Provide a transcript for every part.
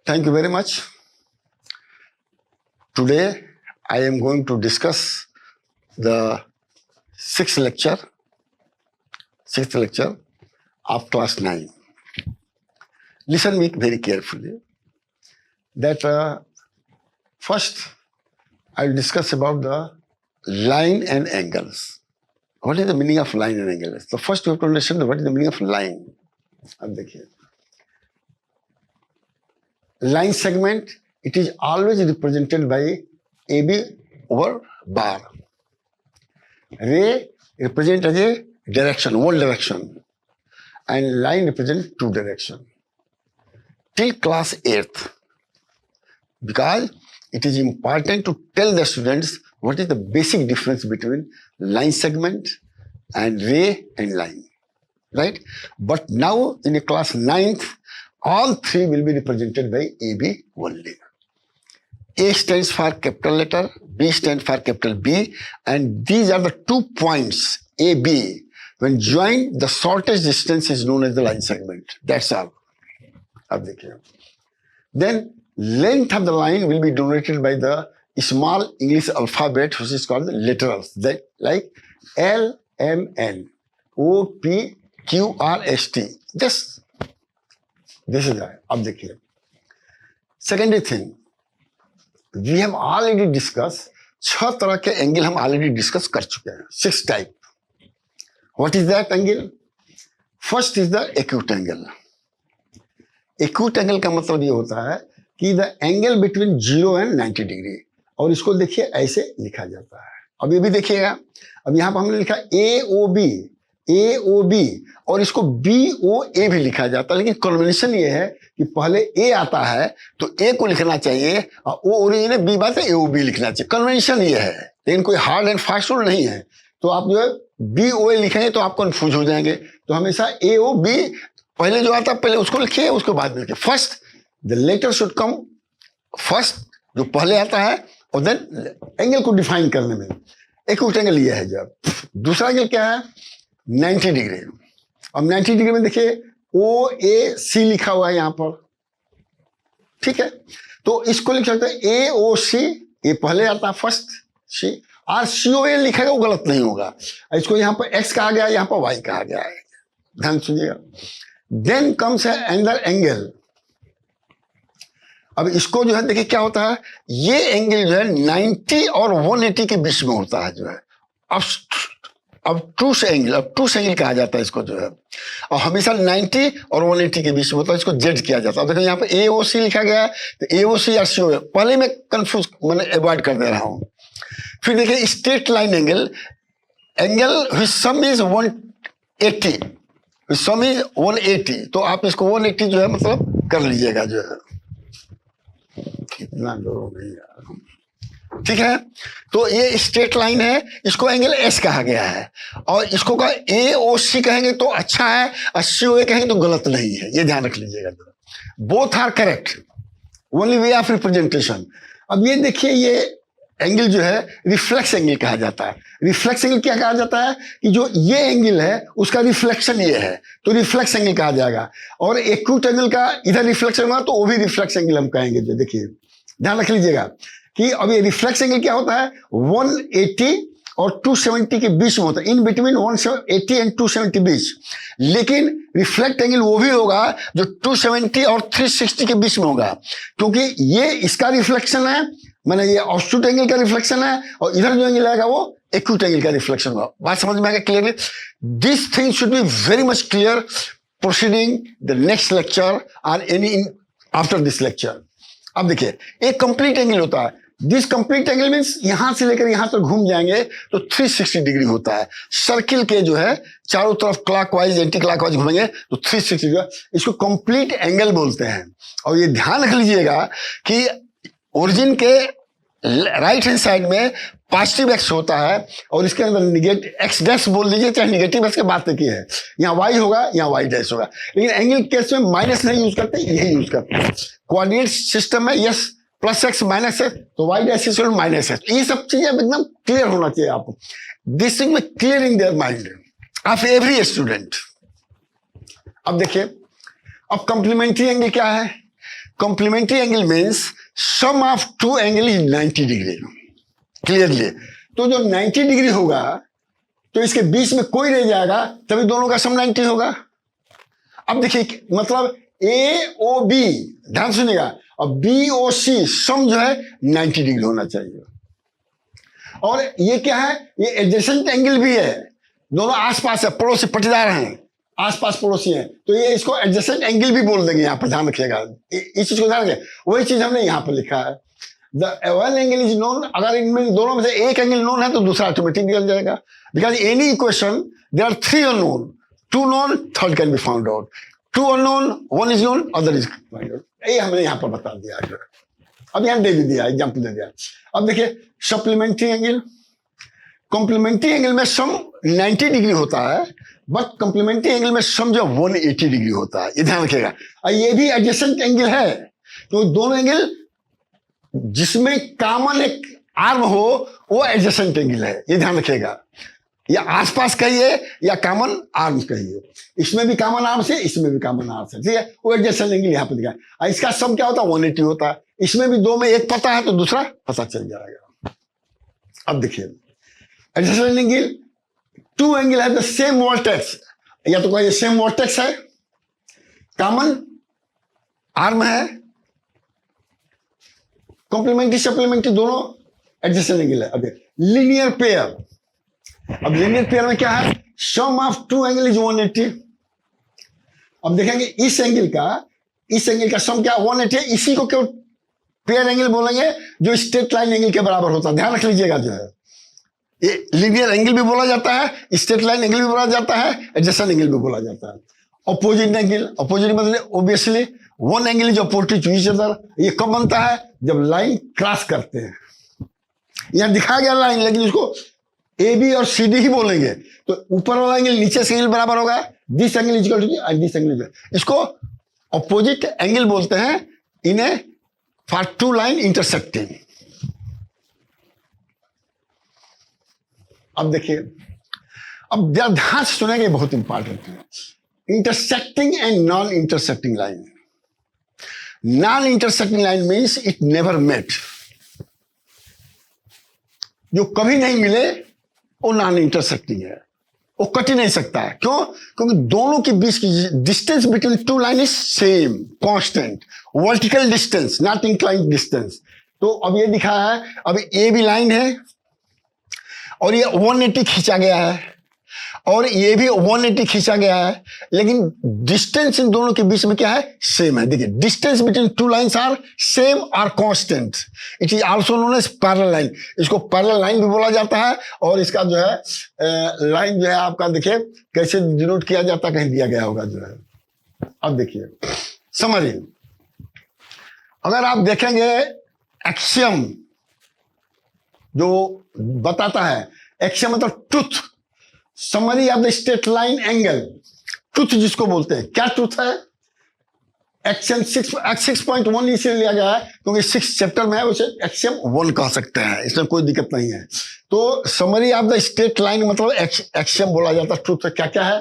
Thank you very much. Today I am going to discuss the sixth lecture of class 9. Listen me very carefully. That first I will discuss about the line and angles. What is the meaning of line and angles? So first you have to understand what is the meaning of line. अब देखिए, line segment, it is always represented by AB over bar. Ray represent as a direction, one direction, and line represent two direction. Till class 8th, because it is important to tell the students what is the basic difference between line segment and ray and line, right? But now in a class 9th, all three will be represented by AB only. A stands for capital letter, B stands for capital B, and these are the 2 points, A, B. When joined, the shortest distance is known as the line segment. That's all. अब देखिए. Then length of the line will be denoted by the small English alphabet, which is called the literals, that like L, M, N, O, P, Q, R, S, T. This is that. अब देखिए. Secondary thing, we have already discussed 6 तरह के angle हम already discuss कर चुके हैं. 6 type. What is that angle? First is the acute angle. Acute angle का मतलब ये होता है कि the angle between 0 and 90 degree. और इसको देखिए ऐसे लिखा जाता है. अब ये भी देखिएगा. अब यहाँ पर हमने लिखा AOB और इसको BOA भी लिखा जाता है, लेकिन कन्वेंशन ये है कि पहले A आता है तो A को लिखना चाहिए और O ओरिजिन है, B बात है, AOB लिखना चाहिए. कन्वेंशन ये है, लेकिन कोई हार्ड एंड फास्ट रूल नहीं है. तो आप जो है BOA लिखेंगे तो आप कंफ्यूज हो जाएंगे. तो हमेशा AOB पहले जो आता है पहले उसको लिखिए, उसके बाद लिखिए. First the letter should come first, जो पहले आता है, और देन एंगल को डिफाइन करने में एक्यूट एंगल ये है. जब दूसरा एंगल क्या है, 90 डिग्री. अब 90 डिग्री में देखिए OAC लिखा हुआ है यहाँ पर, ठीक है. तो इसको लिख सकते हैं AOC, ये पहले आता है फर्स्ट C, और COA लिखेगा वो गलत नहीं होगा. इसको यहाँ पर X कहा गया है, यहाँ पर Y कहा गया है. ध्यान सुनिएगा. देन कम्स है एंगल एंगल. अब इसको जो है देखिए क्या होता है, ये एंगल जो है 90 और 180 के बीच में होता है जो है. अब टूस एंगल कहा जाता है इसको जो है, और हमेशा 90 और 180 के बीच में होता है. इसको जेड किया जाता है. देखो यहाँ पे AOC लिखा गया है, तो AOC या COA पहले मैं कंफ्यूज मैंने अवॉइड कर दे रहा हूँ. फिर देखिए straight line angle which some is 180, which some is 180. तो आप इसको 180 जो है मतलब कर लीजिएगा जो है. कितना लोग नहीं यार, ठीक है. तो ये स्ट्रेट लाइन है, इसको एंगल S कहा गया है, और इसको का AOC कहेंगे तो अच्छा है, और COA कहेंगे तो गलत नहीं है. ये ध्यान रख लीजिएगा. Both are correct, only way of representation. अब ये देखिए, ये एंगल जो है रिफ्लेक्स एंगल कहा जाता है. रिफ्लेक्स एंगल क्या कहा जाता है कि जो ये एंगल है उसका रिफ्लेक्शन ये है, तो रिफ्लेक्स एंगल कहा जाएगा. और एक्यूट एंगल का इधर रिफ्लेक्शन हुआ तो वो भी रिफ्लेक्स एंगल हम कहेंगे. जो देखिए ध्यान रख लीजिएगा कि अब ये रिफ्लेक्स एंगल क्या होता है, 180 और 270 के बीच में होता है, इन बिटवीन 180 एंड 270 बीच. लेकिन रिफ्लेक्ट एंगल वो भी होगा जो 270 और 360 के बीच में होगा, क्योंकि ये इसका रिफ्लेक्शन है, माने ये ऑब्स्ट्यूट एंगल का रिफ्लेक्शन है, और इधर जो एंगल आएगा वो एक्यूट एंगल का रिफ्लेक्शन होगा. बात समझ में आएगा clearly. This thing should be very much clear proceeding the next lecture और एनी आफ्टर दिस लेक्चर. अब देखिए एक कंप्लीट एंगल होता है. दिस कंप्लीट एंगल मीन्स यहां से लेकर यहां तक घूम जाएंगे तो 360 डिग्री होता है. सर्किल के जो है चारों तरफ क्लॉकवाइज एंटी क्लॉकवाइज घूमेंगे तो 360 डिग्री, इसको कंप्लीट एंगल बोलते हैं. और ये ध्यान रख लीजिएगा कि ओरिजिन के राइट हैंड साइड में पॉजिटिव एक्स होता है, और इसके अंदर निगेटिव एक्स डैश बोल दीजिए, चाहे निगेटिव एक्स की बात की है. यहाँ वाई होगा, यहाँ वाई डैश होगा, लेकिन एंगल केस में माइनस नहीं यूज करते, यही यूज करते हैं. कोऑर्डिनेट सिस्टम में yes plus x minus x, तो y dash is minus x. ये सब चीजें एकदम क्लियर होना चाहिए आपको. दिस थिंग में clearing their mind of every student. अब देखिए, अब कॉम्प्लीमेंट्री एंगल क्या है. Complementary angle means sum of two angle is 90 degree. Clearly, तो जब 90 डिग्री होगा तो इसके बीच में कोई रह जाएगा, तभी दोनों का सम 90 होगा। अब देखिए, मतलब ए ओ बी, ध्यान सुनिएगा, और बी ओ सी सम जो है 90 डिग्री होना चाहिए। और ये क्या है, ये एडजेसेंट एंगल भी है, दोनों आसपास है, पड़ोसी पटीदार हैं, आसपास पड़ोसी हैं, तो ये इसको एडजेसेंट एंगल भी बोल देंगे। यहाँ पर ध्यान रखिएगा, इस चीज को ध्यान रखिए। वही चीज हमने यहाँ पर लिखा है, the one angle is known. अगर इनमें दोनों में से एक एंगल नोन है तो दूसरा ऑटोमेटिक निकल जाएगा, because any equation there are three unknown, two known, third can be found out, two unknown, one is known, other is found out. ये हमने यहाँ पर बता दिया है, अब यहाँ दे भी दिया, एग्जाम्पल दे दिया। अब देखिए सप्लीमेंट्री एंगल, कॉम्प्लीमेंट्री एंगल में सम 90 डिग्री होता है, बट कॉम्प्लीमेंट्री एंगल में सम जो 180 डिग्री होता है, ये ध्यान रखिएगा। और ये भी एडजेसेंट एंगल है, तो दोनों एंगल जिसमें कॉमन एक आर्म हो वो एडजेसेंट एंगल है, ये ध्यान रखिएगा। या आसपास कहिए या कॉमन आर्म्स कहिए, इसमें भी कॉमन आर्म्स है, इसमें भी कॉमन आर्म्स है, ठीक है, वो एडजेसेंट एंगल यहाँ पे दिखा है। इसका सम क्या होता है, 180 होता है। इसमें भी दो में एक पता है तो दूसरा पता चल जाएगा। अब देखिए एडजेसेंट एंगल, टू एंगल है द सेम वर्टेक्स, या तो कोई सेम वर्टेक्स है, कॉमन आर्म है, कॉम्प्लीमेंट्री सप्लीमेंट्री दोनों एडजेसेंट एंगल है। अब लीनियर पेयर, अब लीनियर पेयर में क्या है, सम ऑफ टू एंगल इज 180। अब देखेंगे इस एंगल का सम क्या 180 है, इसी को क्यों पेयर एंगल बोलेंगे जो स्ट्रेट लाइन एंगल के बराबर होता है। ध्यान रख लीजिएगा, जो है ये लीनियर एंगल भी बोला जाता है, स्ट्रेट लाइन एंगल भी बोला जाता है, एडजेसेंट एंगल भी बोला जाता है। अपोजिट एंगल, अपोजिट मतलब obviously one angle is opposite to each other. ये कब बनता है, जब लाइन क्रॉस करते हैं। यहां दिखाया गया लाइन, लेकिन इसको ए बी और सी डी ही बोलेंगे, तो ऊपर वाला एंगल नीचे से एंगल बराबर होगा, this angle is equal to this angle, इसको अपोजिट एंगल बोलते हैं, इन्हें फॉर टू लाइन इंटरसेक्टिंग। अब देखिए, अब जरा ध्यान से सुनेंगे, बहुत इंपॉर्टेंट है, intersecting and non intersecting line. Non intersecting line means it never met, जो कभी नहीं मिले वो नॉन इंटरसेक्टिंग है, वो कट ही नहीं सकता है। क्यों, क्योंकि दोनों के बीच की distance between to line is same, constant, vertical distance, not inclined distance. तो अब ये दिखाया है, अब ए भी लाइन है और ये 180 खींचा गया है, और ये भी 180 खींचा गया है, लेकिन डिस्टेंस इन दोनों के बीच में क्या है, सेम है। देखिए distance between two lines are same और constant, it is also known as parallel line. इसको पैरेलल लाइन भी बोला जाता है, और इसका जो है लाइन जो है आपका देखिए कैसे डिनोट किया जाता है, कहीं दिया गया होगा जो है। अब देखिए समरी, अगर आप देखेंगे एक्सियम जो बताता है, एक्सियम मतलब truth, summary of the straight line angle, truth जिसको बोलते हैं। क्या ट्रुथ है, एक्सियम 6.1 इसलिए लिया गया है क्योंकि 6 चैप्टर में है, उसे एक्सियम 1 कह सकते हैं, इसमें कोई दिक्कत नहीं है। तो summary of the straight line मतलब एक्सियम बोला जाता है। ट्रुथ क्या क्या है,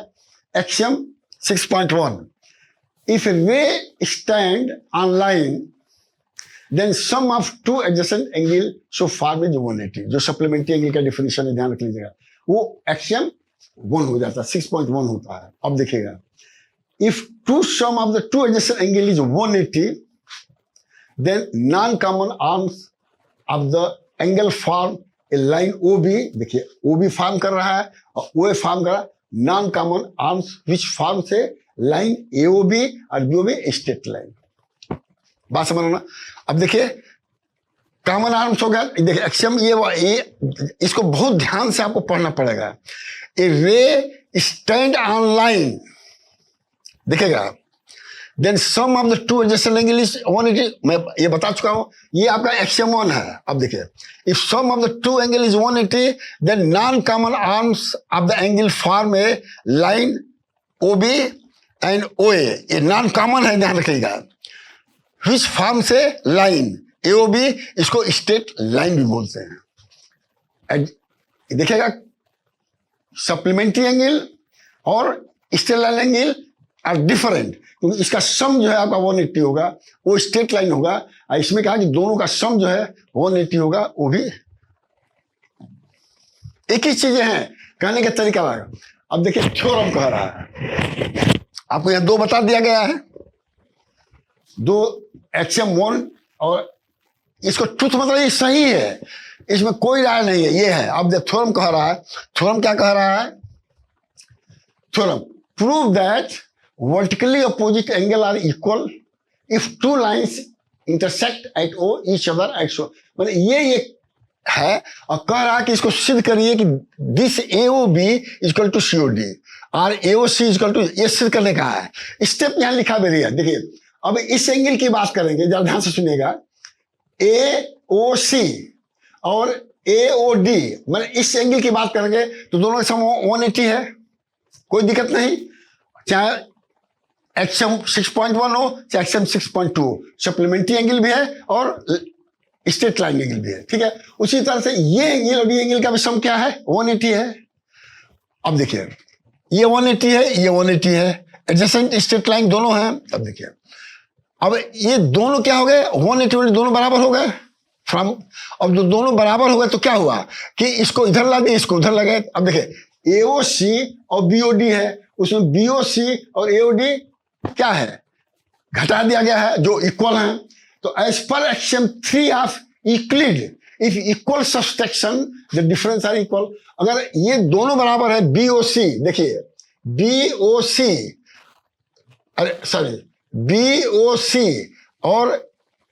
axiom 6.1, if ray stand on line then sum of two adjacent angle so form is 180। जो सप्लीमेंट्री एंगल का डिफिनेशन है, ध्यान रख लीजिएगा, वो एक्सियम 1 हो जाता है, 6.1 होता है। अब देखिएगा, if two sum of the two adjacent angle is 180 then non common arms of the angle form a line O B. देखिए ओ बी फॉर्म कर रहा है और ओ ए फॉर्म कर रहा है, non common arms which form से लाइन ए ओ बी और B O B straight line. बात समझना। अब देखिए कॉमन आर्म्स हो गया, देखिए एक्सियम ये इसको बहुत ध्यान से आपको पढ़ना पड़ेगा। A ray stand on line, देखिएगा, then sum of the two adjacent angle is 180। मैं ये बता चुका हूं, ये आपका एक्सियम 1 है। अब देखिए, if sum of the two angle is 180 then non common arms of the angle form a line O B and O A. ये नॉन कॉमन है, ध्यान रखिएगा। विच फॉर्म से लाइन एओबी, इसको स्ट्रेट लाइन भी बोलते हैं। देखिएगा सप्लीमेंट्री एंगल और straight line angle are different, क्योंकि इसका सम जो है आपका 180 होगा, वो स्ट्रेट लाइन होगा। और इसमें कहा कि दोनों का सम जो है 180 होगा, वो भी एक ही चीजें हैं, कहने का तरीका लगा। अब देखिए थ्योरम कह रहा है, आपको यहां दो बता दिया गया है, दो HM1, और इसको ट्रुथ मतलब ये सही है, इसमें कोई राय नहीं है, ये है। अब देखिए थ्योरम कह रहा है, थ्योरम क्या कह रहा है? Theorem prove that vertically opposite angle are equal if two lines intersect at O each other at so. मतलब ये है, और कह रहा है कि इसको सिद्ध करिए कि this AOB equal to COD और AOC इक्वल टू, ये सिद्ध करने का है। स्टेप यहां लिखा भी है, देखिए। अब इस एंगल की बात करेंगे, जरा ध्यान से सुनिएगा। AOC और AOD, मतलब इस एंगल की बात करेंगे तो दोनों का सम 180 है, कोई दिक्कत नहीं, चाहे HM 6.1 हो चाहे HM 6.2 हो, सप्लीमेंट्री एंगल भी है और स्ट्रेट लाइन एंगल भी है, ठीक है। उसी तरह से ये एंगल और ये एंगल का भी सम क्या है? 180 है। अब देखिए ये 180 है, ये 180 है, एडजेसेंट स्ट्रेट लाइन दोनों हैं। अब देखिए, अब ये दोनों क्या हो गए? 180 दोनों बराबर हो गए फ्रॉम। अब जो दोनों बराबर हो गए तो क्या हुआ कि इसको इधर ला दिए, इसको उधर लगे। अब देखिए AOC और BOD है, उसमें BOC और AOD क्या है? घटा दिया गया है, जो इक्वल है। तो as per axiom 3 of Euclid, if equal subtraction the difference are equal. अगर ये दोनों बराबर है, BOC, देखिए BOC, अरे सॉरी, BOC और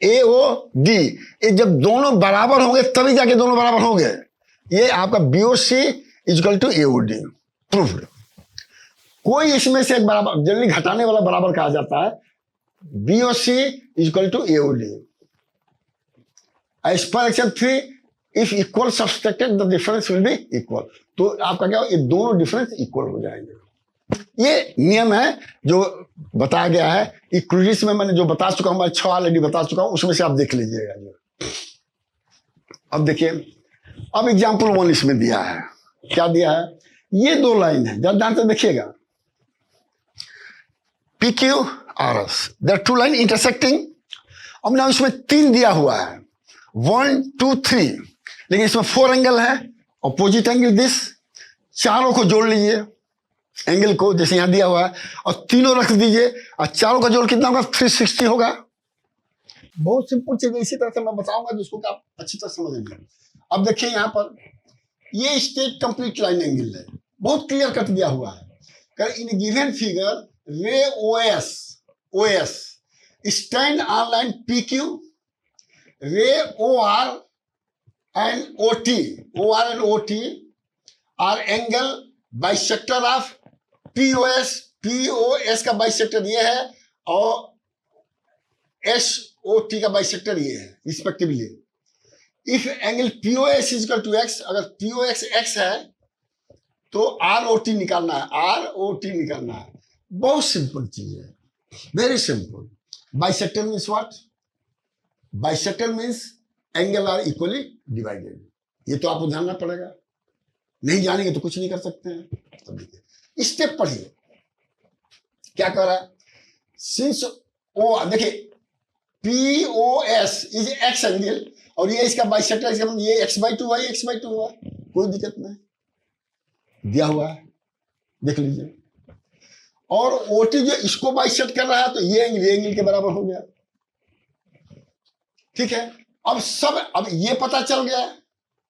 AOD, ये जब दोनों बराबर होंगे तभी जाके दोनों बराबर होंगे। ये आपका BOC equal to AOD proved. कोई इसमें से एक बराबर, जनरली घटाने वाला बराबर कहा जाता है। BOC equal to AOD as per axiom 3 if equal subtracted the difference will be equal. तो आपका क्या, ये दोनों डिफरेंस इक्वल हो जाएंगे। ये नियम है जो बताया गया है इक्विटीज में, मैंने जो बता चुका हूं, मैं 6 ऑलरेडी बता चुका हूं, उसमें से आप देख लीजिएगा। अब देखिए, अब एग्जाम्पल 1 इसमें दिया है, क्या दिया है? ये दो लाइन है, जब ध्यान से देखिएगा, PQRS, there two line intersecting. अब ना इसमें 3 दिया हुआ है, 1 2 3, लेकिन इसमें 4 एंगल है, अपोजिट एंगल दिस। चारों को जोड़ लीजिए एंगल को, जैसे यहां दिया हुआ है, और तीनों रख दीजिए, और चारों का जोड़ कितना होगा? 360 होगा। बहुत सिंपल चीज, इसी तरह से मैं बताऊंगा जिसको आप अच्छी तरह समझेंगे। अब देखिए यहां पर ये स्ट्रेट कंप्लीट लाइन एंगल है, बहुत क्लियर कट दिया हुआ है। In given figure ray OS stand on line PQ, ray OR and OT are angle bisector of POS का बाइसेक्टर ये है और SOT का बाइसेक्टर ये है respectively. If angle POS equal to X, अगर POX X है तो ROT निकालना है, ROT निकालना है। बहुत सिंपल चीज है, very simple. Bisector means what? Bisector means angle are equally divided. ये तो आपको जानना पड़ेगा, नहीं जानेंगे तो कुछ नहीं कर सकते हैं। तो देखिए स्टेप पढ़िए क्या कह रहा है। सिंस ओ, देखिए POS इज X एंगल और ये इसका बाइसेक्टर, इसका मतलब ये x/2 है, x/2 हुआ, कोई दिक्कत नहीं, दिया हुआ है, देख लीजिए। और OT जो इसको बाइसेक्ट कर रहा है तो ये एंगल के बराबर हो गया, ठीक है। अब ये पता चल गया,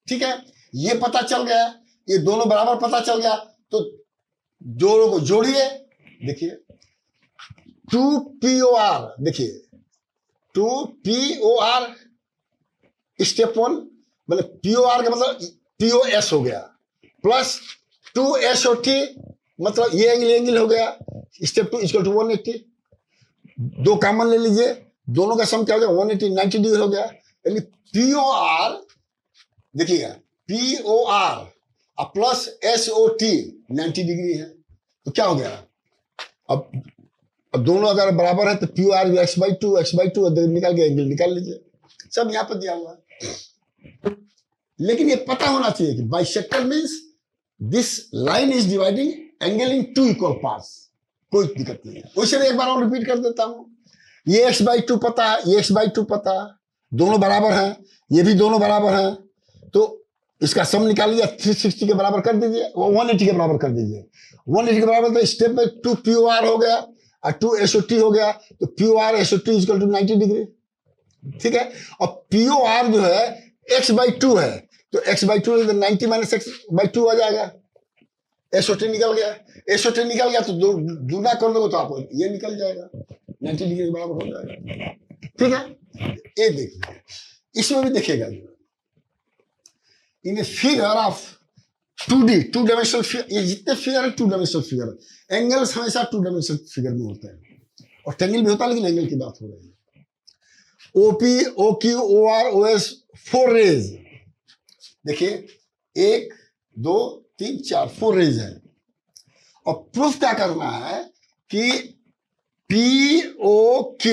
ठीक है, ये पता चल गया, ये दोनों बराबर पता चल गया, तो जोड़ों को जोड़िए। देखिए 2POR, देखिए 2POR स्टेप 1, मतलब POR का मतलब POS हो गया, प्लस 2SOT मतलब ये एंगल हो गया, स्टेप 2 इक्वल टू 180। दो कॉमन ले लीजिए, दोनों का सम क्या हो गया? 180, 90 डिग्री हो गया। यानी POR, देखिएगा POR प्लस SOT 90 डिग्री है, तो क्या हो गया? अब दोनों अगर बराबर है तो POR भी x/2 निकाल के एंगल निकाल लीजिए, सब यहां पर दिया हुआ है। लेकिन ये पता होना चाहिए कि bisector means this line is dividing angle in 2 equal parts. कोई दिक्कत नहीं है। वैसे भी एक बार और रिपीट कर देता हूं, ये x/2 पता है, ये x/2 पता है, दोनों बराबर हैं, ये भी दोनों बराबर हैं, तो इसका सम निकाल लिया, 360 के बराबर कर दीजिए, 180 के बराबर कर दीजिए। 180 के बराबर तो स्टेप में 2 POR हो गया और 2 SOT हो गया, तो POR SOT equal to 90 degree. ठीक है, और POR जो है x/2 है, तो x/2 90 माइनस x/2 आ जाएगा। SOT निकल गया, SOT निकल गया तो दूना कर दोगे तो आपको ये निकल जाएगा, 90 डिग्री के बराबर हो जाएगा। ठीक है, ये देखिए, इसमें भी देखिएगा, in a figure of 2D, 2 dimensional figure, ये जितने फिगर है 2 डायमेंशनल फिगर, एंगल्स हमेशा 2 डायमेंशनल फिगर में होते हैं, और टेंगल भी होता है, लेकिन एंगल की बात हो रही है। OP, OQ, OR, OS 4 raise, देखिए 1 2 3 4 4 रेज है, और प्रूफ क्या करना है कि POQ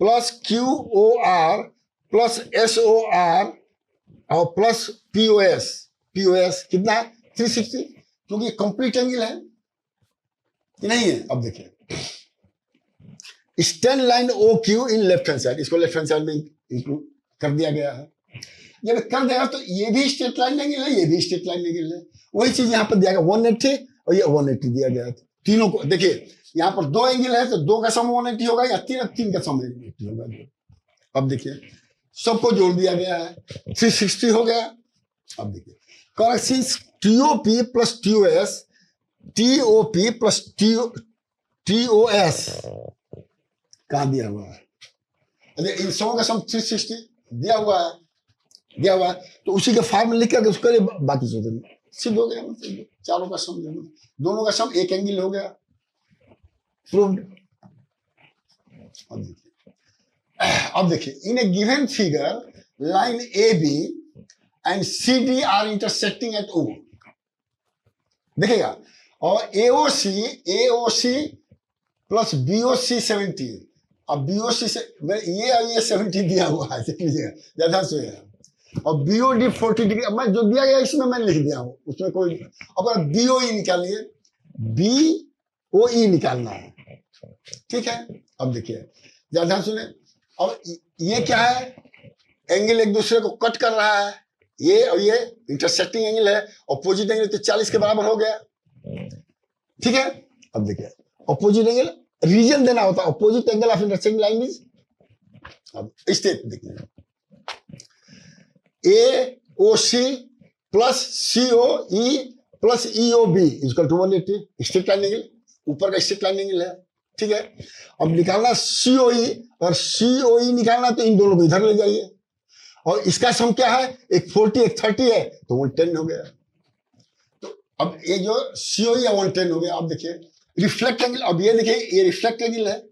plus QOR plus SOR और प्लस POS कितना है 360, क्योंकि कंप्लीट एंगल है कि नहीं है। अब देखिए, stand line OQ in left hand side, इसको लेफ्ट हैंड साइड में इंक्लूड कर दिया गया है। जब कर देगा तो ये भी स्ट्रेट लाइन एंगल है, ये भी स्ट्रेट लाइन एंगल है, वही चीज यहाँ पर दिया गया 180 और ये 180 दिया गया। तीनों को देखिए, यहाँ पर 2 एंगल है तो 2 का सम 180 होगा, या 3 का सम 180 होगा। अब देखिए, सबको जोड़ दिया गया है, 360 हो गया। अब देखिए, correct, since TOP plus TOS, TOP plus TOS कहाँ दिया हुआ है? अरे इन सबों का सम 360 दिया हुआ है, तो उसी के फॉर्मूला लिख करके उसके लिए बाकी सोचेंगे, सिद्ध हो गया, मतलब चारों का सम, दोनों का सम एक एंगल हो गया, प्रूव्ड। अब देखिए, in a given figure line AB and CD are intersecting at O, देखिएगा, और AOC प्लस BOC 70, अब BOC से ये 70 दिया हुआ है, देख लीजिएगा, ज्यादा से है, और BOD 40 डिग्री, अब मैं जो दिया गया इसमें मैं लिख दिया हूं, उसमें कोई, अब अगर BOE निकालिए, BOE निकालना है, ठीक है। अब देखिए, ज्यादा सुने, अब ये क्या है, एंगल एक दूसरे को कट कर रहा है, ये और ये इंटरसेक्टिंग एंगल है, अपोजिट एंगल तो 40 के बराबर हो गया, ठीक है। अब देखिए, अपोजिट एंगल रीजन देना होता है, opposite angle of intersecting line is, अब स्टेप देखिए, AOC plus COE plus EOB equal to 180, straight line angle, ऊपर का स्ट्रेट लाइन एंगल है, ठीक है। अब निकालना COE, और COE निकालना तो इन दोनों को इधर ले जाइए, और इसका सम क्या है, एक 40 एक 30 है, तो 110 हो गया। तो अब ये जो COE है 110 हो गया। अब देखिए रिफ्लेक्ट एंगल, अब ये देखिए, ये रिफ्लेक्ट एंगल है,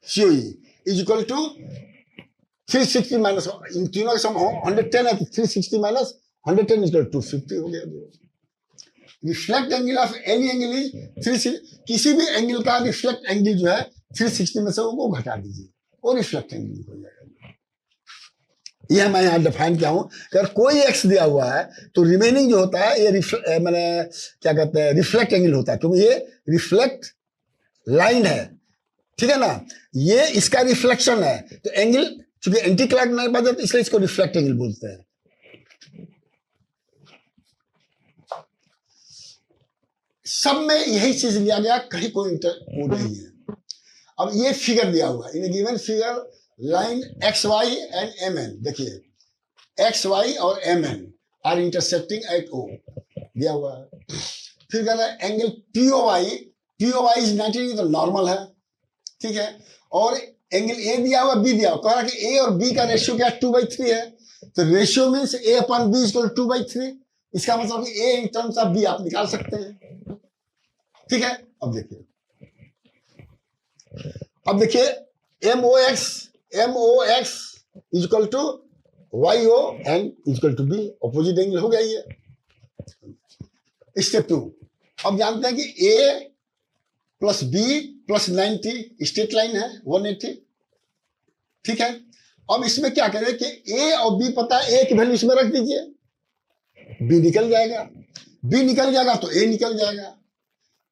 COE is equal to 360 minus, इन तीनों का सम 110 है, तो 360 माइनस 110 इज 250 हो गया। Reflect angle of any angle is 360, किसी भी एंगल का रिफ्लेक्ट एंगल जो है 360 में से वो घटा दीजिए, और रिफ्लेक्ट एंगल हो जाएगा। यह मैं यहाँ डिफाइन किया हूं, अगर कोई एक्स दिया हुआ है तो रिमेनिंग जो होता है ये मैंने क्या कहते हैं, रिफ्लेक्ट एंगल होता है, क्योंकि ये रिफ्लेक्ट लाइन है, ठीक है ना, ये इसका रिफ्लेक्शन है, तो एंगल चूंकि एंटी क्लॉक नहीं बदलता, इसलिए इसको रिफ्लेक्ट एंगल बोलते हैं। सब में यही चीज लिया गया, कहीं कोई वो नहीं है। अब ये फिगर दिया हुआ है, in given figure line XY and MN, देखिए XY और MN are intersecting at O दिया हुआ है। फिर कहना है एंगल POY इज 90 तो नॉर्मल है, ठीक है, और एंगल A दिया हुआ, B दिया हुआ, कह रहा है कि A और B का रेशियो क्या 2/3 है, तो ratio means A upon B equal 2/3, इसका मतलब A in terms of B आप निकाल सकते हैं, ठीक है। अब देखिए MOX equal to YO and equal to B, opposite angle हो गया ये। स्टेप 2, अब जानते हैं कि A plus B plus 90 straight line है 180, ठीक है। अब इसमें क्या करें कि A और B पता है, A की वैल्यू इसमें रख दीजिए, बी निकल जाएगा, बी निकल जाएगा तो ए निकल जाएगा,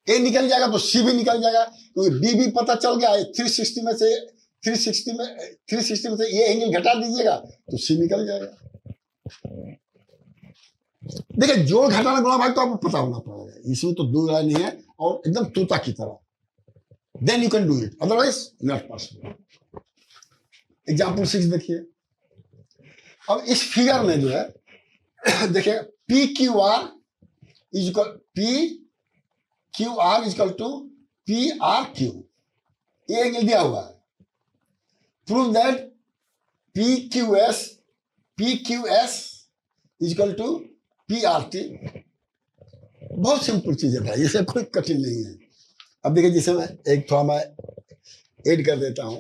ए निकल जाएगा तो सी भी निकल जाएगा, क्योंकि बी भी पता चल गया है। 360 में से 360 में से ये एंगल घटा दीजिएगा तो सी निकल जाएगा। देखिए जोड़ घटाना गुणा भाग तो आपको पता होना पड़ेगा, इसमें तो दो राय नहीं है, और एकदम तोता की तरह, then you can do it, otherwise not possible. Example 6 देखिए। अब इस फिगर में जो है देखिए P Q R is equal to P R Q, ये एंगल दिया हुआ है। Prove that P Q S is equal to P R T. बहुत सिंपल चीज है भाई, इसे कोई कठिन नहीं है। अब देखिए जिसे मैं एक थोड़ा मैं ऐड कर देता हूं,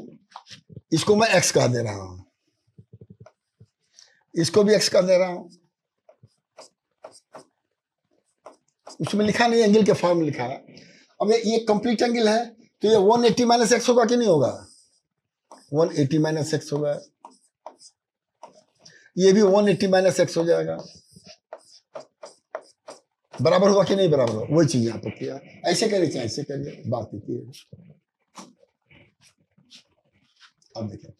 इसको मैं एक्स कह दे रहा हूं, इसको भी एक्स कर दे रहा हूं। उसमें लिखा नहीं, एंगल के फॉर्म में लिखा है। अब ये कंप्लीट एंगल है तो ये 180 माइनस एक्स होगा कि नहीं होगा? 180 माइनस एक्स होगा, ये भी 180 माइनस एक्स हो जाएगा। बराबर होगा कि नहीं बराबर होगा? वही चीज यहां पर किया, ऐसे करिए चाहे ऐसे करिए, बात कीजिए। अब देखिए,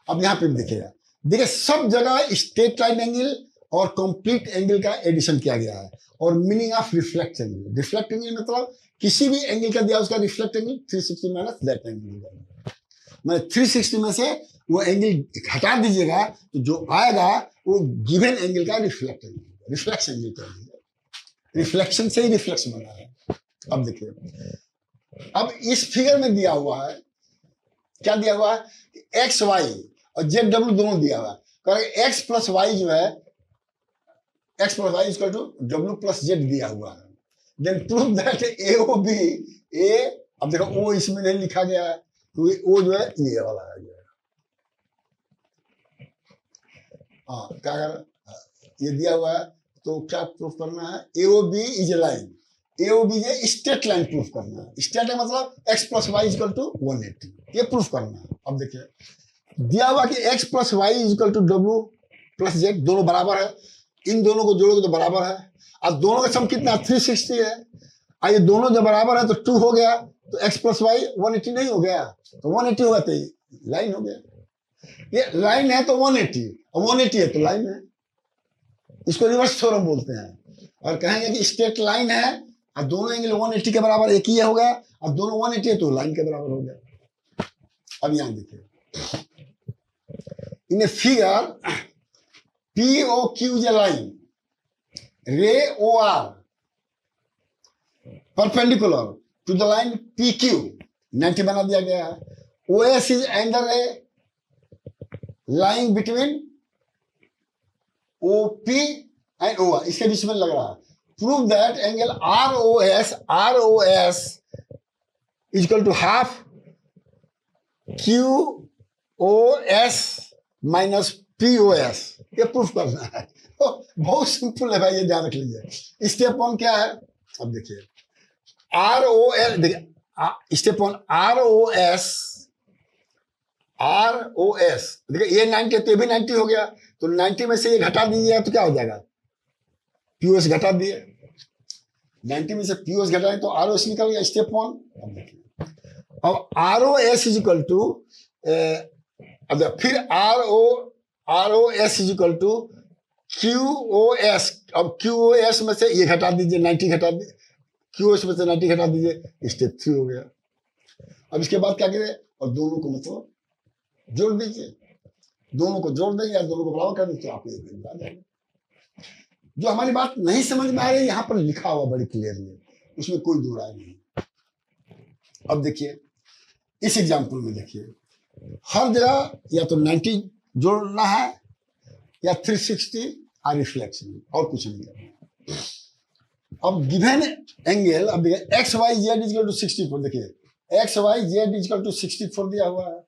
अब यहां पे देखिएगा, देखिए सब जगह स्ट्रेट लाइन एंगल और कंप्लीट एंगल का एडिशन किया गया है। और meaning of reflect angle, reflect angle मतलब किसी भी एंगल का दिया उसका reflect angle 360 minus that angle. मैं 360 में से वो एंगल हटा दीजिएगा तो जो आएगा वो गिवन एंगल का रिफ्लेक्ट एंगल, रिफ्लेक्शन एंगल का, रिफ्लेक्शन से ही रिफ्लेक्शन बना है। अब देखिए, अब इस फिगर में दिया हुआ है, क्या दिया हुआ है? एक्स वाई और जेड डब्ल्यू दोनों दिया हुआ है। एक्स प्लस वाई जो है, X plus Y equal to W plus Z दिया हुआ है। Then prove that A O B A, अब देखो ओ इसमें नहीं लिखा गया है तो ओ जो है ये वाला है, हाँ क्या कर, ये दिया हुआ है तो क्या प्रूफ करना है? A O B is a line, A O B है स्ट्रेट लाइन प्रूफ करना है। स्ट्रेट लाइन मतलब X plus Y equal to 180, ये प्रूफ करना है। अब देखिए दिया हुआ कि X plus Y equal to W plus Z, दोनों बराबर है, इन दोनों को जोड़ोगे तो बराबर है। अब दोनों का सम कितना? 360 है। ये दोनों जब बराबर है तो 2 हो गया, तो एक्स प्लस वाई 180 नहीं हो गया, तो 180 होगा तो लाइन हो गया। ये लाइन है तो 180, और 180 है तो लाइन है। इसको रिवर्स थ्योरम बोलते हैं। और कहेंगे कि स्ट्रेट लाइन है और दोनों एंगल 180 के बराबर एक ही हो गया, और दोनों 180 है तो लाइन के बराबर हो गया। अब यहां देखिए, in a figure POQ is a line, ray OR perpendicular to the line PQ 90 बना दिया गया है। OS is under a line between OP and OR, इसके बीच में लग रहा है। Prove that angle ROS is equal to half QOS minus POS, ये प्रूफ करना है। तो बहुत सिंपल है भाई, ये ध्यान रख लीजिए। स्टेप 1 क्या है? अब देखिए ROL, देखिए स्टेप 1 ROS, देखिए ये 90 तो ये भी 90 हो गया, तो 90 में से ये घटा दीजिएगा तो क्या हो जाएगा? POS घटा दिए, 90 में से POS घटाए तो ROS निकल गया। स्टेप 1। अब देखिए, अब ROS इज इक्वल टू, अब फिर ROS is equal to QOS। अब QOS में से ये घटा दीजिए, 90 घटा दीजिए, QOS में से 90 घटा दीजिए, स्टेप 3 हो गया। अब इसके बाद क्या करें? और दोनों को मतलब जोड़ दीजिए, दोनों को जोड़ देंगे या दोनों को बराबर कर दीजिए तो आपको एक आ जाएगा। जो हमारी बात नहीं समझ में आ रही है यहाँ पर लिखा हुआ बड़ी क्लियरली, उसमें कोई दो राय नहीं। अब देखिए इस एग्जाम्पल में देखिए, हर जगह या तो 90 जोड़ना है या 360 और रिफ्लेक्शन, और कुछ नहीं करना। अब गिवन एंगल, अब देखिए X Y Z is equal to 64, देखिए X Y Z is equal to 64 दिया हुआ है,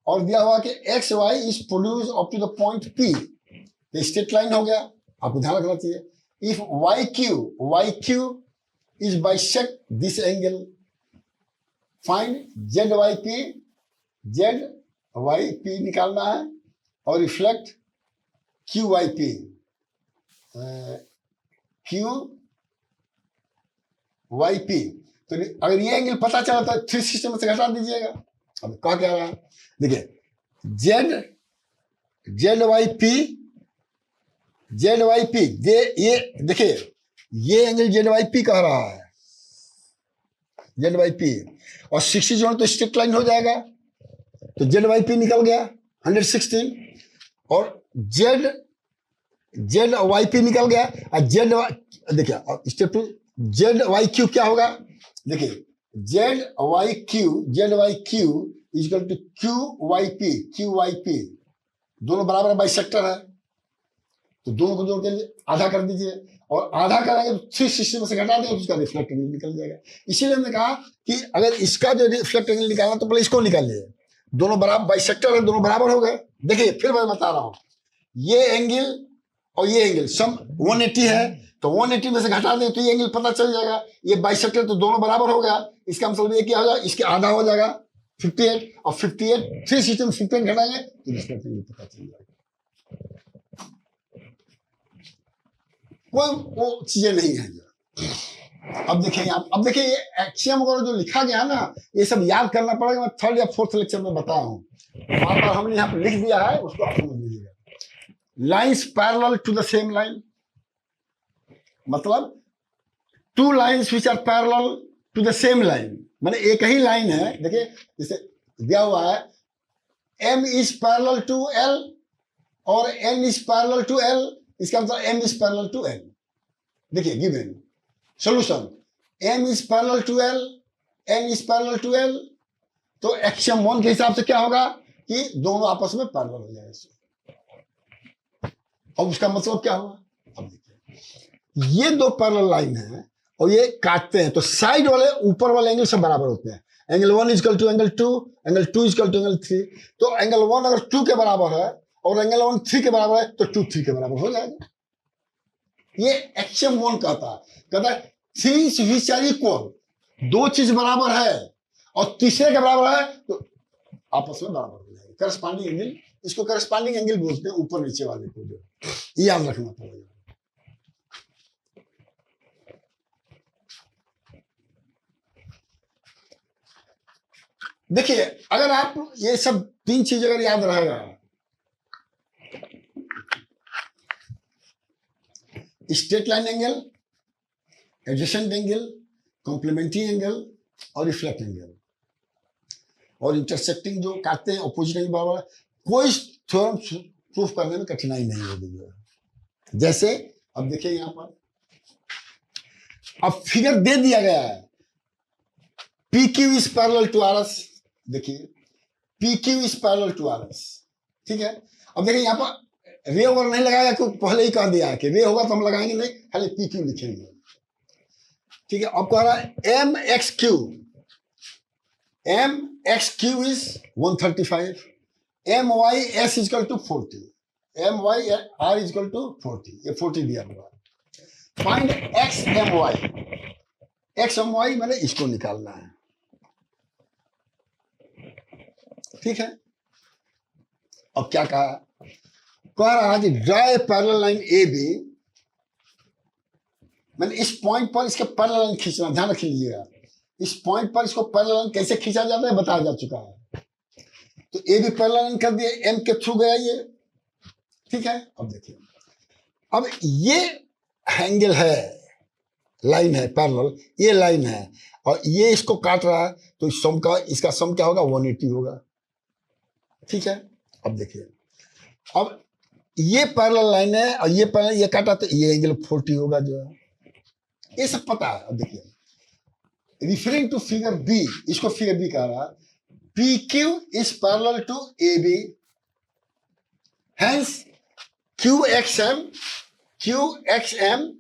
और दिया हुआ कि X Y is produce up to the point P, तो स्ट्रेट लाइन हो गया, आपको ध्यान रखना चाहिए। If Y Q is bisect this angle, find Z Y P निकालना है, और reflect Q Y P, Q Y P. तो अगर ये एंगल पता चला तो 360 में से घटा दीजिएगा। अब क्या कह रहा है, देखिए जेड जेड वाई पी ये देखिए ये एंगल जेड वाई पी कह रहा है, जेड वाई पी, और 60 जोड़ तो स्ट्रेट लाइन हो जाएगा, तो जेड वाई पी निकल गया 116, और जेड वाई पी निकल गया, और देखिए step two Z Y Q क्या होगा, देखिए Z Y Q equal to Q Y P दोनों बराबर बाइसेक्टर है, तो दोनों को जोड़ के आधा कर दीजिए, और आधा करेंगे तो 360 में से घटा देंगे तो उसका रिफ्लेक्ट एंगल निकल जाएगा। इसीलिए हमने कहा कि अगर इसका जो रिफ्लेक्ट एंगल निकालना तो पहले इसको निकालिए, दोनों बराबर बाइसेक्टर है, दोनों बराबर हो गए। देखिए फिर मैं बता रहा हूं, ये एंगल और ये एंगल सम 180 है, तो 180 में से घटा दें तो ये एंगल पता चल जाएगा, ये बाइसेक्टर तो दोनों बराबर हो गया, इसका मतलब ये क्या हो जाएगा, इसके आधा हो जाएगा 58, और 58 360 में 58 घटाएंगे तो रिफ्लेक्ट एंगल पता चल जाएगा। कोई वो चीजें नहीं है। अब देखिए अब देखिए ये एक्सियम वगैरह जो लिखा गया है ना, ये सब याद करना पड़ेगा। मैं 3rd या 4th लेक्चर में बताया हूं, बार बार हमने यहाँ पे लिख दिया है, उसको आप समझ लीजिएगा। Lines parallel to the same line, मतलब 2 lines which are parallel to the same line, माने एक ही लाइन है। देखिए जैसे दिया हुआ है m is parallel to l और n is parallel to l, इसका मतलब m is parallel to n। देखिए given solution m is parallel to l, n is parallel to l, तो एक्सियम 1 के हिसाब से क्या होगा कि दोनों आपस में पैरेलल हो जाएगा। अब उसका मतलब क्या हुआ, अब देखिए ये 2 पैरेलल लाइन है और ये काटते हैं, तो साइड वाले ऊपर वाले एंगल सब बराबर होते हैं। Angle 1 equal to angle 2, angle 2 equal to angle 3, तो एंगल 1 अगर 2 के बराबर है और एंगल 1 3 के बराबर है तो 2 3 के बराबर हो जाएगा। ये एक्सियम 1 कहता है थिंग्स व्हिच आर इक्वल, 2 चीज बराबर है और तीसरे के बराबर है तो आपस में बराबर हो जाएगा। करस्पॉन्डिंग एंगल, इसको करस्पॉन्डिंग एंगल बोलते हैं, ऊपर नीचे वाले को, जो याद रखना पड़ेगा। देखिए अगर आप ये सब 3 चीज अगर याद रहेगा, straight line angle, adjacent angle, complementary angle और रिफ्लेक्ट एंगल, और इंटरसेक्टिंग जो काटते हैं अपोजिट एंगल बराबर है, कोई थ्योरम प्रूफ करने में कठिनाई नहीं होगी। जैसे अब देखिए यहां पर अब फिगर दे दिया गया है, P Q is parallel to R S, देखिए P Q is parallel to R S, ठीक है। अब देखिए यहाँ पर रे ओवर नहीं लगाया क्योंकि पहले ही कह दिया है कि रे होगा तो हम लगाएंगे नहीं, खाली पी क्यू लिखेंगे, ठीक है। अब कह रहा है M X Q is 135, M Y S equal to 40, M Y R equal to 40, ये 40 दिया हुआ है। फाइंड एक्स एम वाई मैंने इसको निकालना है, ठीक है। अब क्या कह रहा है कि draw a parallel line A B, मैंने इस पॉइंट पर इसके पैरेलल लाइन खींचना, ध्यान रख लीजिएगा, इस पॉइंट पर इसको पैरेलल लाइन कैसे खींचा जाता है बताया जा चुका है। तो ए भी पैरेलल लाइन कर दिए, एम के थ्रू गया ये, ठीक है। अब देखिए अब ये एंगल है, लाइन है पैरेलल, ये लाइन है और ये इसको काट रहा है, तो इसका सम क्या होगा, 180 होगा, ठीक है। अब देखिए अब ये पैरेलल लाइन है और ये पैरेलल, ये काटा तो ये एंगल 40 होगा जो है, ये सब पता है। अब देखिए रिफरिंग टू फिगर बी, इसको फिगर बी कह रहा है, P Q is parallel to A B, hence Q X M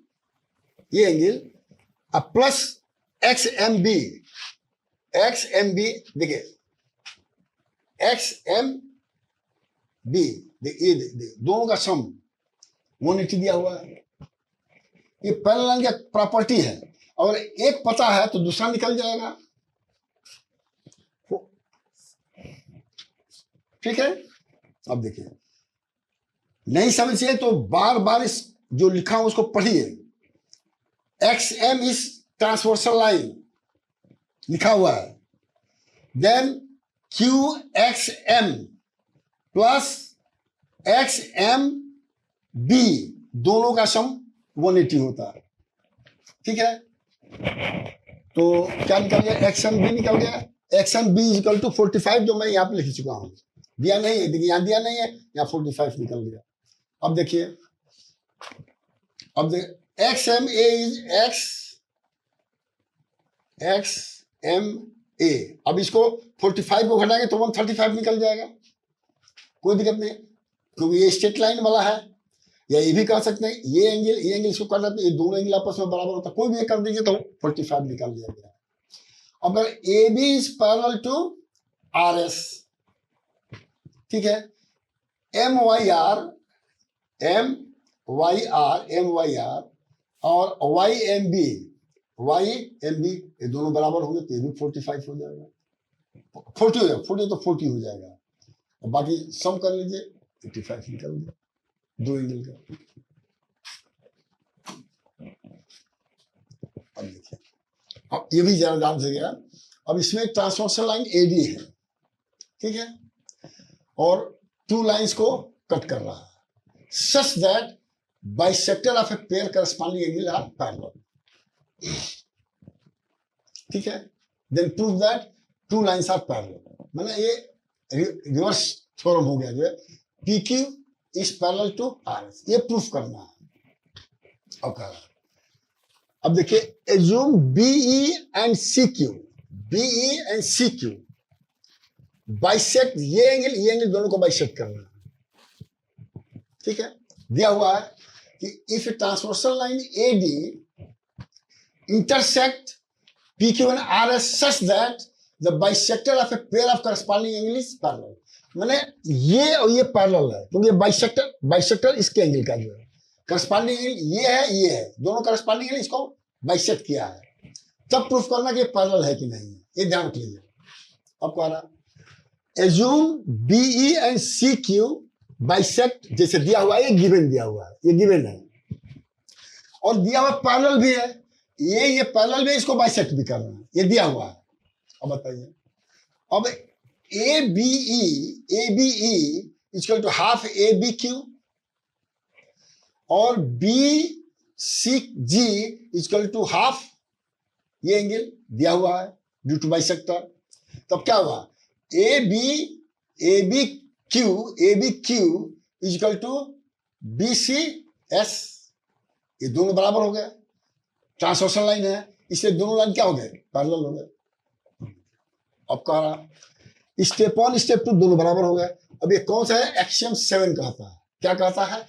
ये एंगल अब प्लस एक्स एम बी, देखिए एक्स एम बी, ये दोनों का सम 180 दिया हुआ है। ये पैरेलल लाइन की प्रॉपर्टी है, अगर एक पता है तो दूसरा निकल जाएगा, ठीक है। अब देखिए नहीं समझिए तो बार बार इस जो लिखा हूं उसको पढ़िए। X M is transversal line लिखा हुआ है, then Q X M plus X M B दोनों का सम 180 होता है। ठीक है, तो क्या निकल गया, एक्स एम बी निकल गया। X M B equal to 45 जो मैं यहाँ पे लिख चुका हूं, दिया नहीं है, देखिए यहाँ दिया नहीं है, यहाँ 45 निकल गया। अब देखिए, अब देखिए X M A is X M A. अब इसको 45 को घटाएंगे तो 135 निकल जाएगा, कोई दिक्कत नहीं, क्योंकि ये स्ट्रेट लाइन वाला है। या ये भी कह सकते हैं ये एंगल इसको कर देते, ये दोनों एंगल आपस में बराबर होता है, कोई भी कर दीजिए तो 45 निकल जाएगा। अगर A B is parallel to R S, ठीक है, एम वाई आर और वाई एम बी ये दोनों बराबर होंगे तो ये भी 45 हो जाएगा, 40 हो जाएगा, 40 तो 40 हो जाएगा। और बाकी सम कर लीजिए, 85 निकल गया दो एंगल का। अब देखिए, अब ये भी जरा ध्यान से गया। अब इसमें ट्रांसवर्सल लाइन एडी है, ठीक है, और टू लाइंस को कट कर रहा है, such that bisector of a pair corresponding angle are parallel. ठीक है, then prove that two lines are parallel. मतलब ये रिवर्स थ्योरम हो गया, जो है P Q is parallel to R S, ये प्रूफ करना है। ओके, अब देखिए, assume B E and C Q bisect, ये एंगल दोनों को बाइसेक्ट करना है। ठीक है, दिया हुआ है कि if transversal line A D intersect P Q and R S such that the bisector of a pair of corresponding angle is parallel. मैंने ये और ये पैरेलल है, क्योंकि बाइसेक्टर इसके एंगल का जो है, करस्पॉन्डिंग एंगल ये है, दोनों करस्पॉन्डिंग एंगल इसको बाइसेक्ट किया है, तब प्रूफ करना कि पैरेलल है कि नहीं है। ये ध्यान रख लीजिए। अब कह रहा assume B E and C Q bisect, जैसे दिया हुआ है, ये गिवन दिया हुआ है, ये गिवन है, और दिया हुआ पैरेलल भी है, ये पैरेलल भी, इसको बाइसेक्ट भी करना है, ये दिया हुआ है। अब बताइए, अब A B E equal to half A B Q और B C G equal to half ये एंगल दिया हुआ है ड्यू टू बाइसेक्टर। तब क्या हुआ, A B Q equal to B C S, ये दोनों बराबर हो गए, ट्रांसवर्सल लाइन है, इसलिए दोनों लाइन क्या हो गए, पैरेलल हो गए। अब कह रहा स्टेप 1 स्टेप 2 दोनों बराबर हो गए। अब ये कौन सा है, एक्सियम 7 कहता है, क्या कहता है,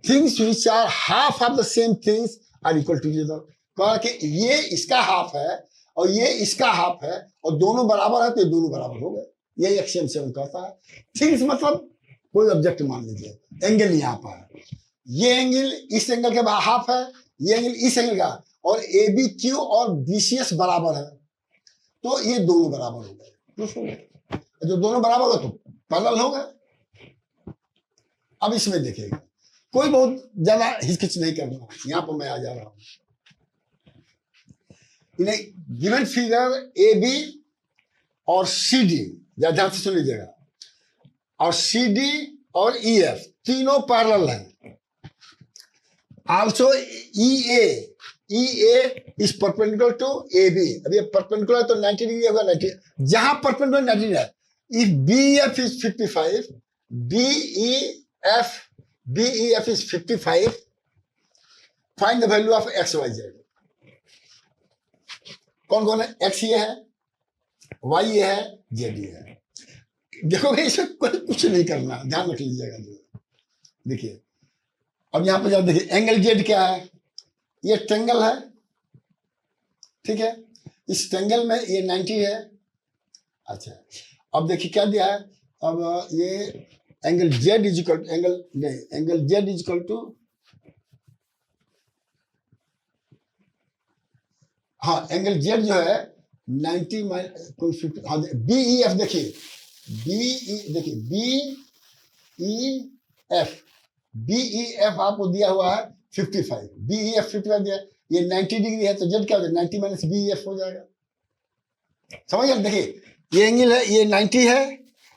things which are half of the same things are equal to each other. कहा कि ये इसका हाफ है और ये इसका हाफ है और दोनों बराबर है तो ये दोनों बराबर हो गए, यही एक्सियम 7 कहता है। थिंग्स मतलब कोई ऑब्जेक्ट मान लीजिए, एंगल यहाँ पर है, ये एंगल इस एंगल के हाफ है, ये एंगल इस एंगल का, और ए बी क्यू और बी सी एस बराबर है, तो ये दोनों बराबर हो गए। जो दोनों बराबर हो तो पैरेलल हो गए। अब इसमें देखिएगा, कोई बहुत ज्यादा हिचकिच नहीं करना, यहां पर मैं आ जा रहा हूं। इन्हें गिवन फिगर ए बी और सी डी, ध्यान से सुन लीजिएगा, और सी डी और ई एफ तीनों पैरेलल हैं। Also E A is perpendicular to A B. अब ये परपेंडिकुलर तो 90 डिग्री होगा, 90 जहां परपेंडिकुलर 90 डिग्री है। If B F is 55, B E F is 55, find the value of X Y Z. कौन कौन है, एक्स ये है, वाई ये है, जेड ये है। देखोगे इसमें कोई कुछ नहीं करना, ध्यान रख लीजिएगा। देखिए, अब यहां पर जब देखिए, एंगल जेड क्या है, ये ट्रेंगल है, ठीक है, इस ट्रेंगल में ये 90 है। अच्छा, अब देखिए क्या दिया है, अब ये angle Z equal angle Z equal to, हाँ एंगल जेड जो है 90 माइनस कोई 50, हाँ बी ई एफ देखिए, बी ई एफ आपको दिया हुआ है 55, बी ई एफ 55 दिया है, ये 90 डिग्री है तो जेड क्या हो जाएगा 90 माइनस बी ई एफ हो जाएगा। समझ गए? देखिए ये एंगल है, ये 90 है,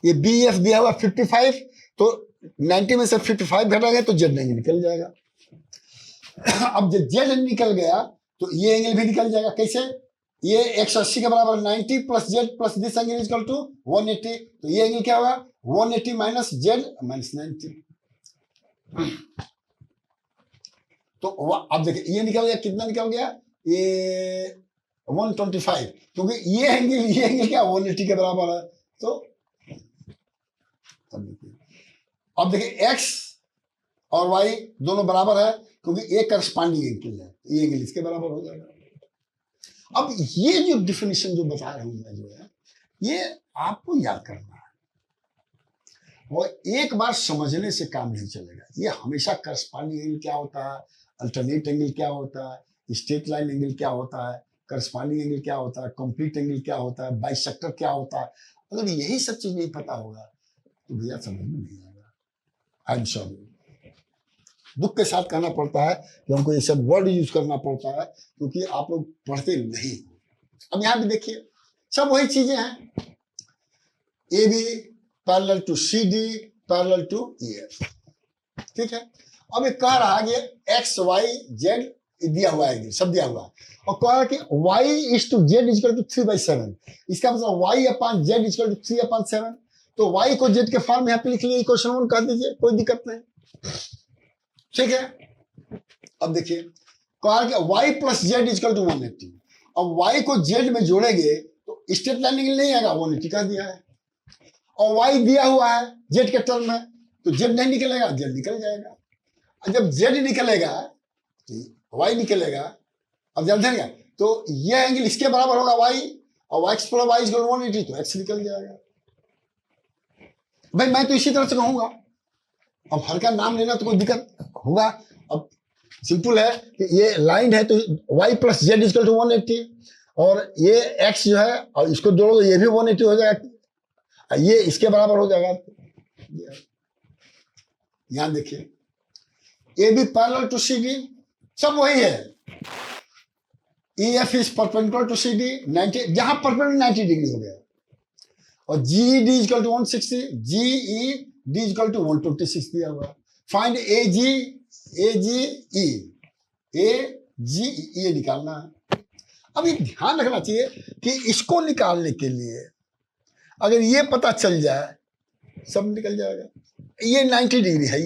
ये बी ई एफ दिया हुआ 55, तो 90 में से 55 घटाएंगे तो जेड एंगल निकल जाएगा। अब जब जेड निकल गया तो ये एंगल भी निकल जाएगा। कैसे? ये 180 के बराबर 90 plus Z plus this angle is equal to 180, तो ये एंगल क्या होगा 180 माइनस जेड माइनस 90। तो अब देखिए ये निकल गया, कितना निकल गया, ये 125, क्योंकि ये एंगल क्या 180 के बराबर है। तो अब देखिए x और y दोनों बराबर है, क्योंकि ये करस्पॉन्डिंग एंगल है, ये एंगल इसके बराबर हो जाएगा। अब ये जो डिफिनेशन जो बता रहा हूं मैं जो है, ये आपको याद करना है और एक बार समझने से काम नहीं चलेगा। ये हमेशा करस्पॉन्डिंग एंगल क्या होता है, अल्टरनेट एंगल क्या होता है, स्ट्रेट लाइन एंगल क्या होता है, करस्पॉन्डिंग एंगल क्या होता है, कंप्लीट एंगल क्या होता है, बाइसेक्टर क्या होता है, अगर यही सब चीज नहीं पता होगा तो भैया समझ में नहीं आएगा। आई एम सॉरी, दुख के साथ कहना पड़ता है कि हमको ये सब वर्ड यूज करना पड़ता है, क्योंकि आप लोग पढ़ते नहीं। अब यहाँ भी देखिए सब वही चीजें हैं, A B parallel to C D parallel to E F, ठीक है। अब ये कह रहा है कि एक्स वाई जेड दिया हुआ है, सब दिया हुआ है, और कह रहा है कि Y is to Z equal to 3/7, इसका मतलब Y upon Z equal to 3/7, तो वाई को जेड के फॉर्म में यहाँ पे लिख लिए, इक्वेशन 1 कर दीजिए, कोई दिक्कत नहीं, ठीक है। अब देखिए कहा कि y plus Z equal to 180, अब y को z में जोड़ेंगे तो स्ट्रेट लाइन एंगल नहीं आएगा, 180 कर दिया है, और y दिया हुआ है z के टर्म में, तो z नहीं निकलेगा, z निकल जाएगा। जब z निकलेगा तो y निकलेगा, अब जब देगा तो यह एंगल इसके बराबर होगा y, और x प्लस y इजकल 180, तो x निकल जाएगा। भाई मैं तो इसी तरह से कहूंगा, अब हर का नाम लेना तो कोई दिक्कत होगा। अब सिंपल है कि ये लाइन है तो y plus Z equal to 180, और ये x जो है और इसको जोड़ो ये भी 180 हो जाएगा, ये इसके बराबर हो जाएगा। यहां देखिए A B parallel to C D, सब वही है, E F is perpendicular to C D 90, जहां परपेंडिकुलर 90 डिग्री हो गया, और G D equal to 160, G E D equal to 126 दिया हुआ। फाइंड ए जी ई, ए जी ये निकालना है। अब ये ध्यान रखना चाहिए कि इसको निकालने के लिए अगर ये पता चल जाए सब निकल जाएगा। ये 90 डिग्री है,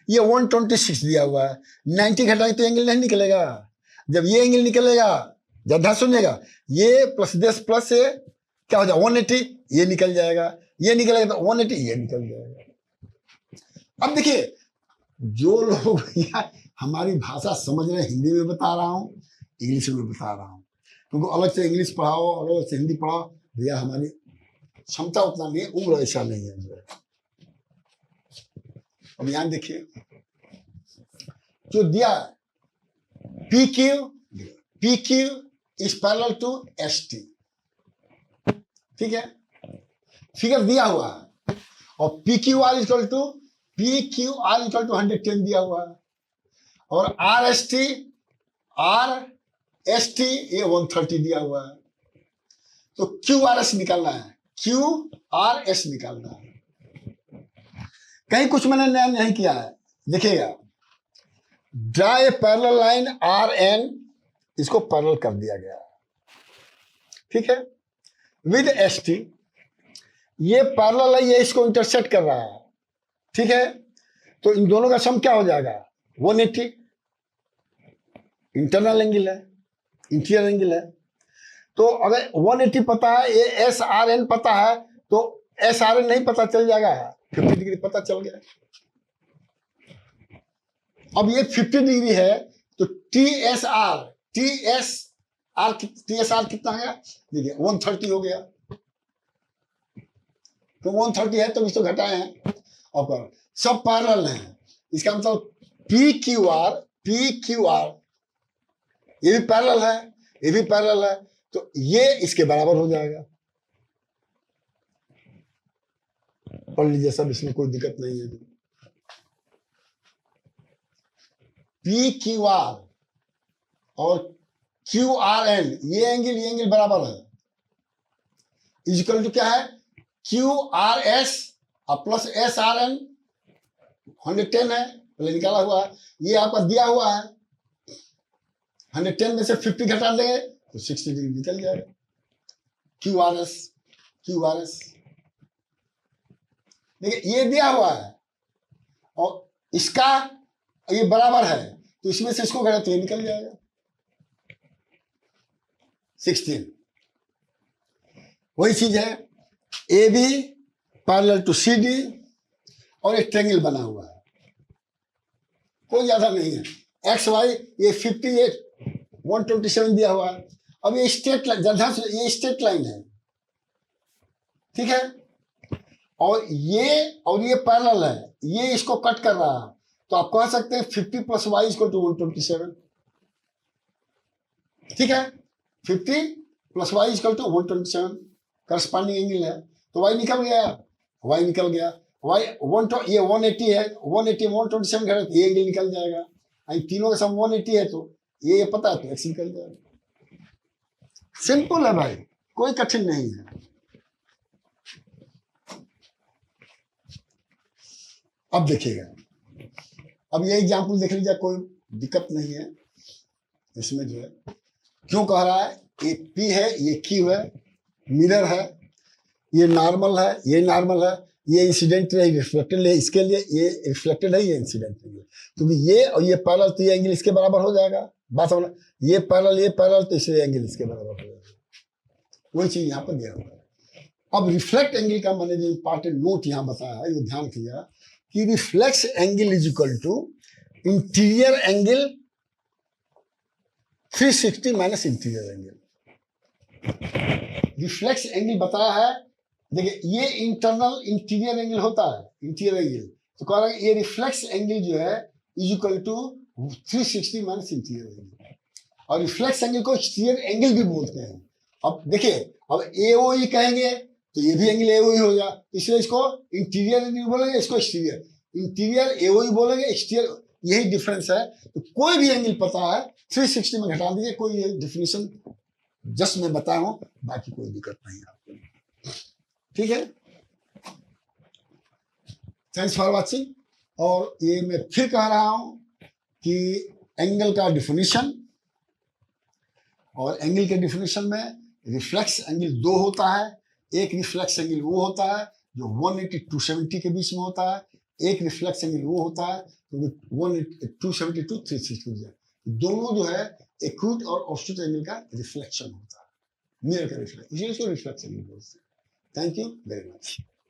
ये 126 दिया हुआ है, 90 घटाएंगे तो एंगल नहीं निकलेगा। जब ये एंगल निकलेगा, जब सुनिएगा, ये प्लस 10 प्लस से क्या हो जाएगा 180, ये निकल जाएगा, ये निकलेगा तो 180 ये निकल जाएगा। अब देखिए जो लोग यहाँ हमारी भाषा समझ रहे हैं, हिंदी में बता रहा हूँ, इंग्लिश में बता रहा हूँ, क्योंकि अलग से इंग्लिश पढ़ाओ और अलग से हिंदी पढ़ाओ, भैया हमारी क्षमता उतना नहीं है, उम्र ऐसा नहीं है जो है। अब यहाँ देखिए जो दिया P Q is parallel to S T, ठीक है, फिगर दिया हुआ है, और P Q R equal to 110 दिया हुआ है, और आर एस टी ये 130 दिया हुआ है। तो क्यू आर एस निकालना है, क्यू आर एस निकालना है। कहीं कुछ मैंने नया नहीं किया है, देखिएगा draw a parallel line R N, इसको पैरेलल कर दिया गया है, ठीक है, विद एस टी, ये पैरेलल है, ये इसको इंटरसेक्ट कर रहा है, ठीक है, तो इन दोनों का सम क्या हो जाएगा 180, इंटरनल एंगल है, इंटीरियर एंगल है। तो अगर 180 पता है, ये एस आर एन पता है, तो एस आर एन नहीं पता चल जाएगा, 50 डिग्री पता चल गया। अब ये 50 डिग्री है तो टी एस आर कितना है, देखिए 130 हो गया, तो 130 है तो इसको घटाए हैं, और सब पैरेलल हैं, इसका मतलब पी क्यू आर ये भी पैरेलल है, ये भी पैरेलल है, तो ये इसके बराबर हो जाएगा। पढ़ लीजिए सब, इसमें कोई दिक्कत नहीं है। पी क्यू आर और क्यू आर एन, ये एंगल बराबर है, इक्वल टू क्या है, Q R S plus S R N 110 है, पहले निकाला हुआ है, ये आपका दिया हुआ है, 110 में से 50 घटा देंगे तो 60 डिग्री निकल जाएगा, क्यू आर एस। देखिए ये दिया हुआ है और इसका ये बराबर है, तो इसमें से इसको घटा तो ये निकल जाएगा 16। वही चीज है, A B parallel to C D और एक ट्रायंगल बना हुआ है, कोई ज्यादा नहीं है, एक्स वाई ये 58 127 दिया हुआ है। अब ये स्ट्रेट लाइन, ये स्ट्रेट लाइन है, ठीक है, और ये पैरेलल है, ये इसको कट कर रहा है, तो आप कह सकते हैं 50 प्लस वाई इक्वल टू 127, ठीक है, 50 plus Y equal to 127 corresponding angle है, तो वाई निकल गया, वाई ये 180 है, 180 127 घटा तो ये एंगल निकल जाएगा, तीनों का सम 180 है, तो ये पता है तो एक्स निकल जाएगा। सिंपल है भाई, कोई कठिन नहीं है। अब देखिएगा, अब ये एग्जाम्पल देख लीजिए, कोई दिक्कत नहीं है इसमें, जो है क्यों कह रहा है, ये P है, ये Q है, मिरर है, ये नॉर्मल है, ये नॉर्मल है, ये इंसिडेंट है, रिफ्लेक्टेड है, इसके लिए ये रिफ्लेक्टेड है, ये इंसिडेंट है, क्योंकि ये और ये पैरेलल, तो ये एंगल इसके बराबर हो जाएगा, बात होना, ये पैरेलल तो इसलिए एंगल इसके बराबर हो जाएगा, वही चीज यहाँ पर दिया हुआ है। अब रिफ्लेक्ट एंगल का मैंने जो इंपॉर्टेंट नोट यहाँ बताया है, ये ध्यान किया कि reflex angle is equal to interior angle 360 minus interior angle. Reflex angle बताया है, देखिए ये इंटरनल इंटीरियर एंगल होता है, इंटीरियर एंगल, तो कह रहा है ये रिफ्लेक्स एंगल जो है is equal to 360 minus interior angle, और रिफ्लेक्स एंगल को एक्सटीरियर एंगल भी बोलते हैं। अब देखिए, अब AOE कहेंगे तो ये भी एंगल AOE हो गया, इसलिए इसको इंटीरियर एंगल बोलेंगे, इसको एक्सटीरियर, इंटीरियर AOE बोलेंगे, एक्सटीरियर, यही डिफरेंस है। तो कोई भी एंगल पता है 360 में घटा दीजिए, कोई डेफिनेशन जस्ट मैं बताया हूं, बाकी कोई दिक्कत नहीं आपको, ठीक है। Thanks for watching. और ये मैं फिर कह रहा हूं कि एंगल का डिफिनेशन, और एंगल के डिफिनेशन में रिफ्लेक्स एंगल दो होता है, एक रिफ्लेक्स एंगल वो होता है जो 180 270 के बीच में होता है, एक रिफ्लेक्स एंगल वो होता है जो 270 to 360, दोनों जो है एक्यूट और ऑब्स्ट्यूट एंगल का रिफ्लेक्शन होता है, मिरर का रिफ्लेक्शन, इसलिए इसको रिफ्लेक्स एंगल बोलते हैं। Thank you very much.